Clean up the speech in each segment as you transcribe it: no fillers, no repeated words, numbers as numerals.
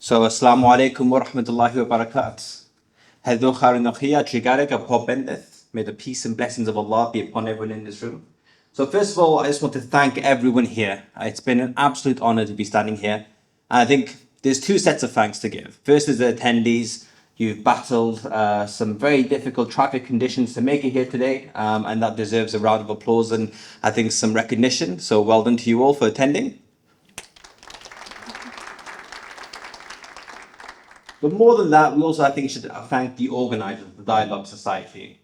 So, Assalamu alaikum wa rahmatullahi wa barakatuh. Heddo Kharinokhia Trigarega Pobendeth. May the peace and blessings of Allah be upon everyone in this room. So, first of all, I just want to thank everyone here. It's been an absolute honor to be standing here. And I think there's two sets of thanks to give. First is the attendees. You've battled some very difficult traffic conditions to make it here today, and that deserves a round of applause and I think some recognition. So, well done to you all for attending. But more than that, we also, I think, should thank the organizers of the Dialogue Society.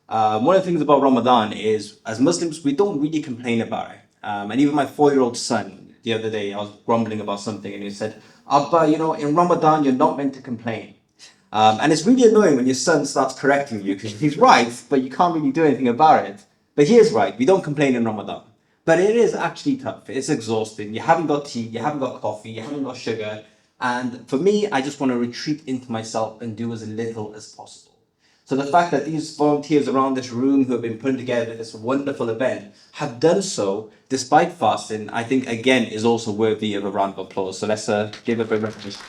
One of the things about Ramadan is, as Muslims, we don't really complain about it. And even my 4-year-old son, the other day, I was grumbling about something, and he said, Abba, in Ramadan, you're not meant to complain. And it's really annoying when your son starts correcting you, because he's right, but you can't really do anything about it. But he is right, we don't complain in Ramadan. But it is actually tough, it's exhausting. You haven't got tea, you haven't got coffee, you haven't got sugar. And for me, I just want to retreat into myself and do as little as possible. So the fact that these volunteers around this room who have been putting together this wonderful event have done so despite fasting, I think again is also worthy of a round of applause. So let's give a big recognition.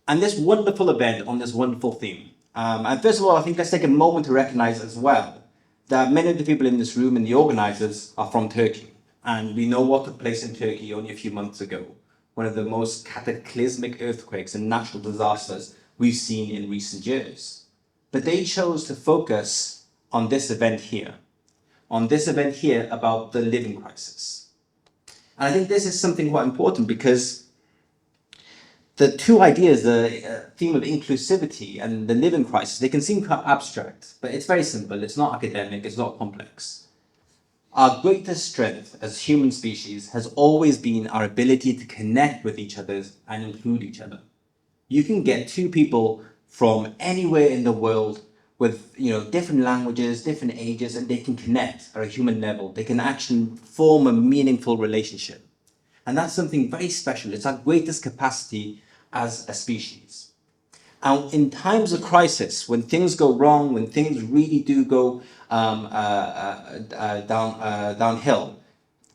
And this wonderful event on this wonderful theme. And first of all, I think let's take a moment to recognize as well that many of the people in this room and the organizers are from Turkey. And we know what took place in Turkey only a few months ago, one of the most cataclysmic earthquakes and natural disasters we've seen in recent years. But they chose to focus on this event here about the living crisis. And I think this is something quite important because the two ideas, the theme of inclusivity and the living crisis, they can seem quite abstract, but it's very simple. It's not academic, it's not complex. Our greatest strength as human species has always been our ability to connect with each other and include each other. You can get two people from anywhere in the world with different languages, different ages, and they can connect at a human level. They can actually form a meaningful relationship. And that's something very special. It's our greatest capacity as a species. And in times of crisis, when things go wrong, when things really do go downhill,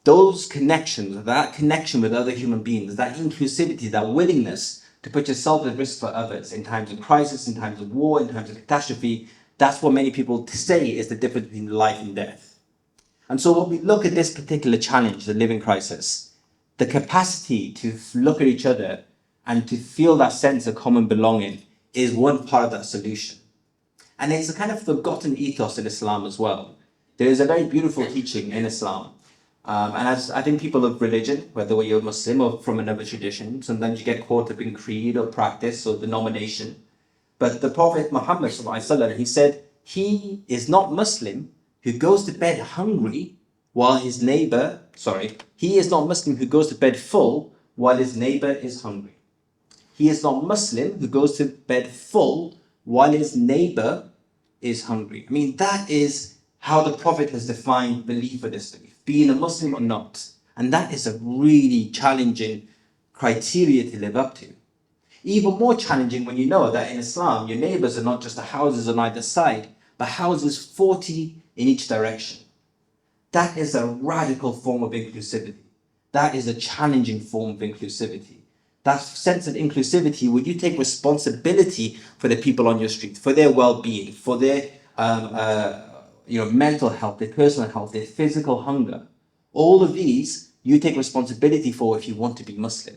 those connections, that connection with other human beings, that inclusivity, that willingness to put yourself at risk for others in times of crisis, in times of war, in times of catastrophe, that's what many people say is the difference between life and death. And so when we look at this particular challenge, the living crisis, the capacity to look at each other and to feel that sense of common belonging is one part of that solution. And it's a kind of forgotten ethos in Islam as well. There is a very beautiful teaching in Islam. And as I think people of religion, whether you're Muslim or from another tradition, sometimes you get caught up in creed or practice or denomination. But the Prophet Muhammad, he said, he is not Muslim who goes to bed hungry while his neighbor, he is not Muslim who goes to bed full while his neighbor is hungry. He is not Muslim who goes to bed full while his neighbor is hungry. I mean, that is how the Prophet has defined belief or disbelief, being a Muslim or not. And that is a really challenging criteria to live up to. Even more challenging when you know that in Islam, your neighbors are not just the houses on either side, but houses 40 in each direction. That is a radical form of inclusivity. That is a challenging form of inclusivity. That sense of inclusivity, where you take responsibility for the people on your street, for their well-being, for their mental health, their personal health, their physical hunger. All of these you take responsibility for if you want to be Muslim.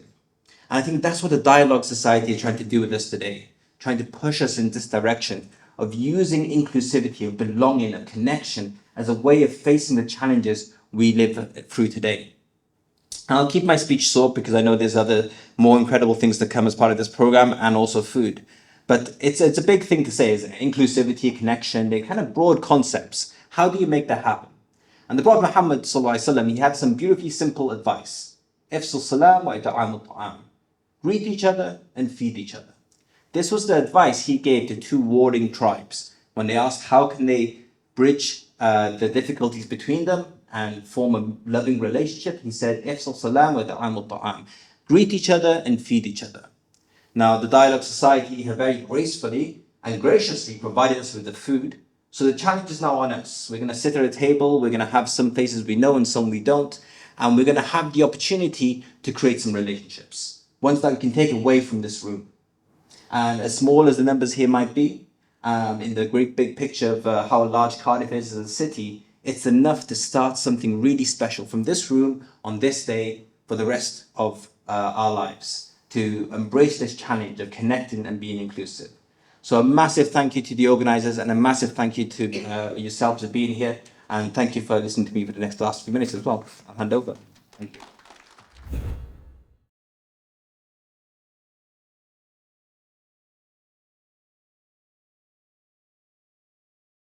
And I think that's what the Dialogue Society is trying to do with us today, trying to push us in this direction of using inclusivity, of belonging, of connection as a way of facing the challenges we live through today. And I'll keep my speech short because I know there's other more incredible things to come as part of this program and also food. But it's a big thing to say, is inclusivity, connection, they're kind of broad concepts. How do you make that happen? And the Prophet Muhammad he had some beautifully simple advice. Ifsul salam wa ita'amul ta'am. Greet each other and feed each other. This was the advice he gave to two warring tribes when they asked how can they bridge the difficulties between them and form a loving relationship. He said, Ifsul salam wa ta'amul ta'am. Greet each other and feed each other. Now, the Dialogue Society have very gracefully and graciously provided us with the food. So the challenge is now on us. We're going to sit at a table. We're going to have some faces we know and some we don't. and we're going to have the opportunity to create some relationships, ones that we can take away from this room. And as small as the numbers here might be, in the great big picture of how large Cardiff is as a city, it's enough to start something really special from this room on this day for the rest of our lives, to embrace this challenge of connecting and being inclusive. So a massive thank you to the organisers, and a massive thank you to yourselves for being here, and thank you for listening to me for the last few minutes as well. I'll hand over. Thank you.